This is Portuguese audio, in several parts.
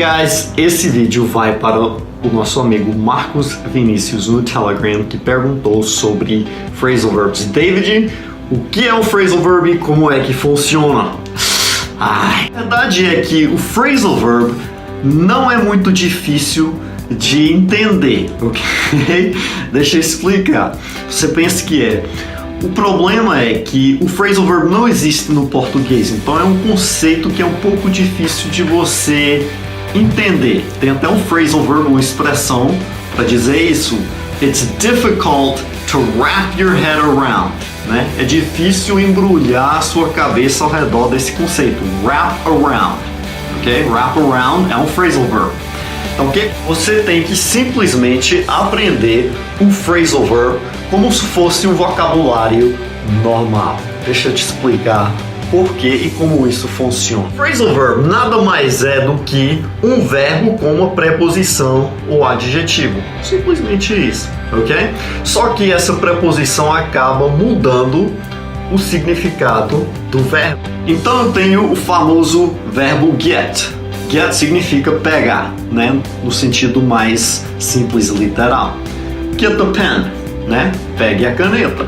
guys, esse vídeo vai para o nosso amigo Marcos Vinícius no Telegram, que perguntou sobre phrasal verbs. David, o que é um phrasal verb e como é que funciona? A verdade é que o phrasal verb não é muito difícil de entender, ok? Deixa eu explicar. Você pensa que é. O problema é que o phrasal verb não existe no português, então é um conceito que é um pouco difícil de você entender. Tem até um phrasal verb, uma expressão para dizer isso. It's difficult to wrap your head around, né? É difícil embrulhar a sua cabeça ao redor desse conceito. Wrap around, ok? Wrap around é um phrasal verb. Então, você tem que simplesmente aprender o phrasal verb como se fosse um vocabulário normal. Deixa eu te explicar por que e como isso funciona. Phrasal verb nada mais é do que um verbo com uma preposição ou adjetivo. Simplesmente isso, ok? Só que essa preposição acaba mudando o significado do verbo. Então eu tenho o famoso verbo get. Get significa pegar, né? No sentido mais simples e literal. Get the pen, né? Pegue a caneta.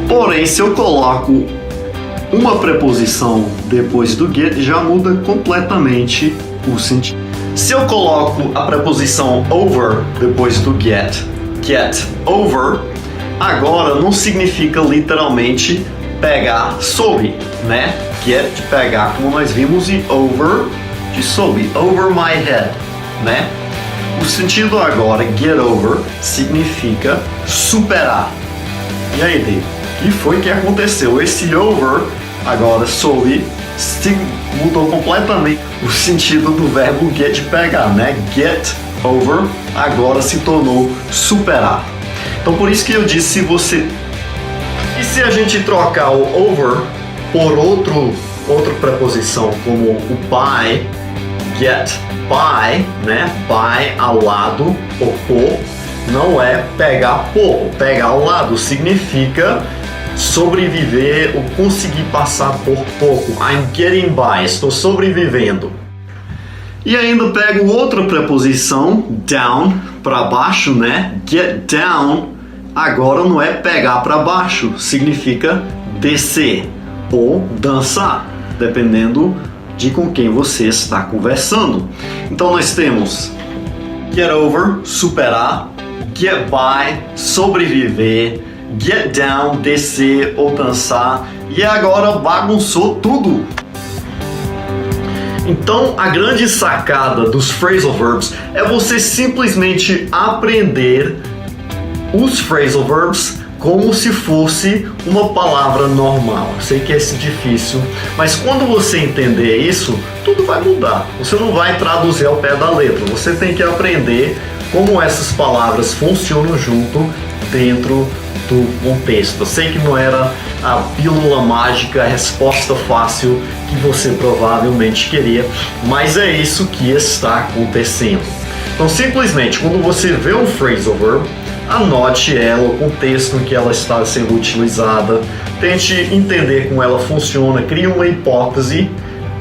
Porém, se eu coloco uma preposição depois do get, já muda completamente o sentido. Se eu coloco a preposição over depois do get over, agora não significa literalmente pegar sob, né? Get de pegar, como nós vimos, e over de sob, over my head, né? O sentido agora, get over, significa superar. E aí, Dave, o que foi que aconteceu? Esse over, agora sob, mudou completamente o sentido do verbo get de pegar, né? Get over, agora se tornou superar. Então, por isso que eu disse, E se a gente trocar o over por outra preposição, como o by, get by, né? By ao lado, ou por, não é pegar por, pegar ao lado, significa sobreviver ou conseguir passar por pouco. I'm getting by, estou sobrevivendo. E ainda pego outra preposição, down, para baixo, né? Get down, agora não é pegar para baixo, significa descer ou dançar, dependendo de com quem você está conversando. Então nós temos get over, superar, get by, sobreviver, get down, descer ou dançar, e agora bagunçou tudo. Então a grande sacada dos phrasal verbs é você simplesmente aprender os phrasal verbs como se fosse uma palavra normal. Sei que é difícil, mas quando você entender isso, tudo vai mudar. Você não vai traduzir ao pé da letra. Você tem que aprender como essas palavras funcionam junto dentro do contexto. Eu sei que não era a pílula mágica, a resposta fácil que você provavelmente queria, mas é isso que está acontecendo. Então, simplesmente, quando você vê um phrasal verb, anote ela, o contexto em que ela está sendo utilizada, tente entender como ela funciona, crie uma hipótese,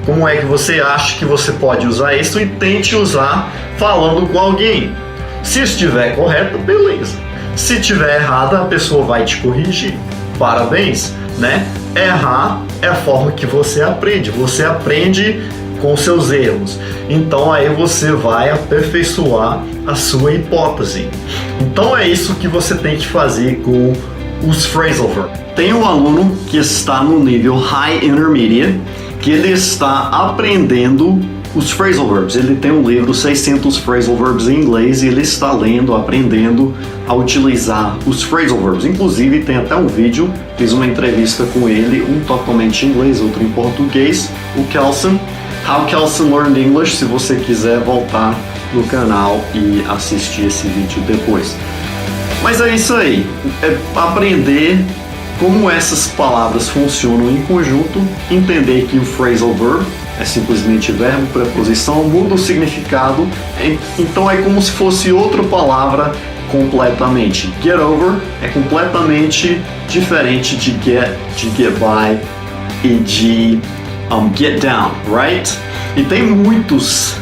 como é que você acha que você pode usar isso e tente usar falando com alguém. Se estiver correto, beleza. Se estiver errada, a pessoa vai te corrigir. Parabéns, né? Errar é a forma que você aprende com seus erros. Então aí você vai aperfeiçoar a sua hipótese. Então é isso que você tem que fazer com os phrasal verbs. Tem um aluno que está no nível High Intermediate, que ele está aprendendo os phrasal verbs. Ele tem um livro 600 phrasal verbs em inglês e ele está lendo, aprendendo a utilizar os phrasal verbs. Inclusive tem até um vídeo, fiz uma entrevista com ele, um totalmente em inglês, outro em português, o Kelson. How Kelson Learned English, se você quiser voltar no canal e assistir esse vídeo depois. Mas é isso aí, é aprender como essas palavras funcionam em conjunto, entender que o phrasal verb é simplesmente verbo, preposição, muda o significado, então é como se fosse outra palavra completamente. Get over é completamente diferente de get by e de get down, right? E tem muitos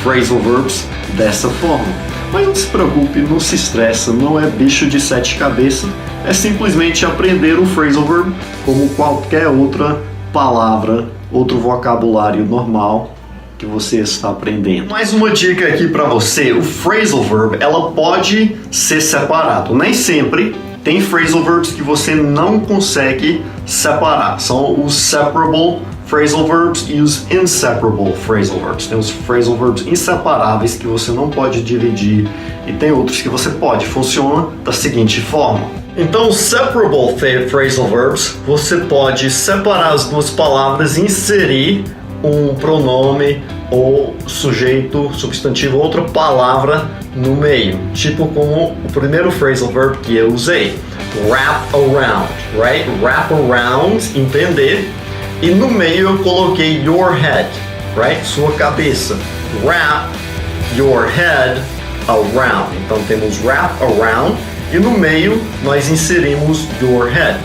phrasal verbs dessa forma. Mas não se preocupe, não se estressa, não é bicho de 7 cabeças, é simplesmente aprender o phrasal verb como qualquer outra palavra, outro vocabulário normal que você está aprendendo. Mais uma dica aqui para você, o phrasal verb, ela pode ser separado. Nem sempre tem phrasal verbs que você não consegue separar. São os separable phrasal verbs e os inseparable phrasal verbs. Tem os phrasal verbs inseparáveis que você não pode dividir e tem outros que você pode. Funciona da seguinte forma. Então, separable phrasal verbs, você pode separar as duas palavras e inserir um pronome ou sujeito, substantivo, outra palavra no meio. Tipo como o primeiro phrasal verb que eu usei. Wrap around, right? Wrap around, entender. E no meio eu coloquei your head, right? Sua cabeça. Wrap your head around. Então temos wrap around e no meio nós inserimos your head.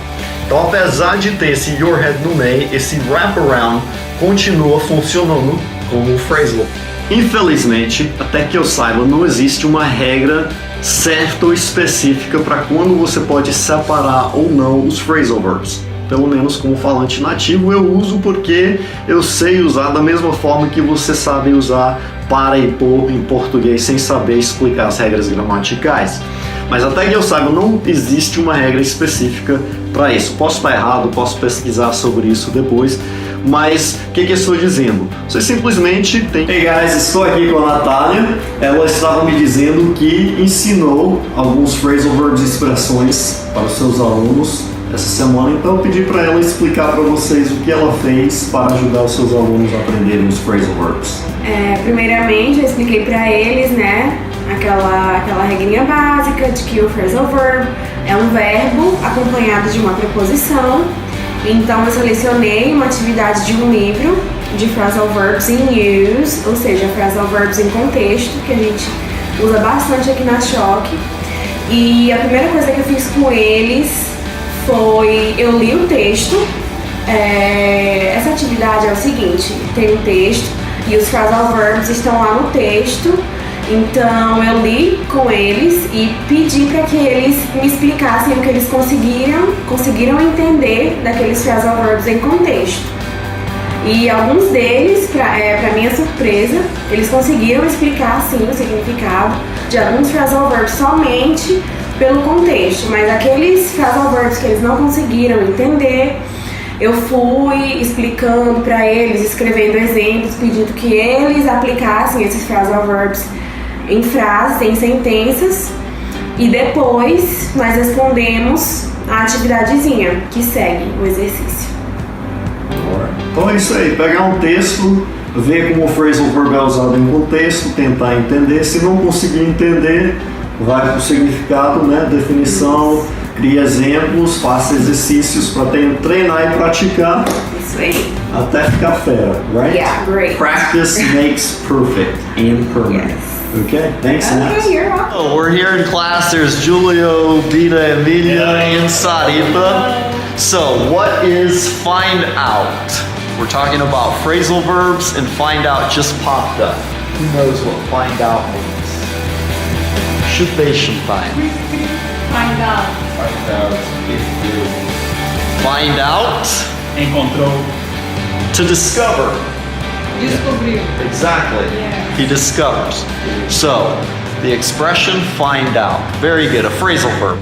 Então apesar de ter esse your head no meio, esse wrap around continua funcionando como phrasal. Infelizmente, até que eu saiba, não existe uma regra certa ou específica para quando você pode separar ou não os phrasal verbs. Pelo menos como falante nativo eu uso porque eu sei usar da mesma forma que você sabe usar para e por em português sem saber explicar as regras gramaticais. Mas até que eu saiba, não existe uma regra específica para isso. Posso estar errado, posso pesquisar sobre isso depois, mas o que eu estou dizendo? Você simplesmente tem... Hey guys, estou aqui com a Natália. Ela estava me dizendo que ensinou alguns phrasal verbs e expressões para os seus alunos essa semana, então eu pedi para ela explicar para vocês o que ela fez para ajudar os seus alunos a aprenderem os phrasal verbs. Primeiramente, eu expliquei para eles, né, aquela regrinha básica de que o phrasal verb é um verbo acompanhado de uma preposição. Então eu selecionei uma atividade de um livro de phrasal verbs in use, ou seja, phrasal verbs em contexto, que a gente usa bastante aqui na Choc. E a primeira coisa que eu fiz com eles foi, eu li o texto. Essa atividade é o seguinte, tem um texto e os phrasal verbs estão lá no texto. Então eu li com eles e pedi para que eles me explicassem o que eles conseguiram entender daqueles phrasal verbs em contexto. E alguns deles, para minha surpresa, eles conseguiram explicar sim o significado de alguns phrasal verbs somente pelo contexto, mas aqueles phrasal verbs que eles não conseguiram entender, eu fui explicando para eles, escrevendo exemplos, pedindo que eles aplicassem esses phrasal verbs em frases, em sentenças, e depois nós respondemos a atividadezinha que segue o exercício. Então é isso aí, pegar um texto, ver como o phrasal verb é usado em contexto, tentar entender. Se não conseguir entender, vai para o significado, né? Definição, cria exemplos, faça exercícios para treinar e praticar. Isso aí. Até ficar fera, right? Yeah, great. Practice makes perfect and permanent. Yes. Okay, thanks, Nat. Okay, you're welcome. Oh, we're here in class. There's Julio, Vida, Emilia, and Sarita. So, what is find out? We're talking about phrasal verbs, and find out just popped up. Who knows what find out means? Chupation time. Find out. Find out if Find out, encontrou. to discover. Descobriu. Exactly. Yeah. He discovers. So, the expression find out. Very good. A phrasal verb.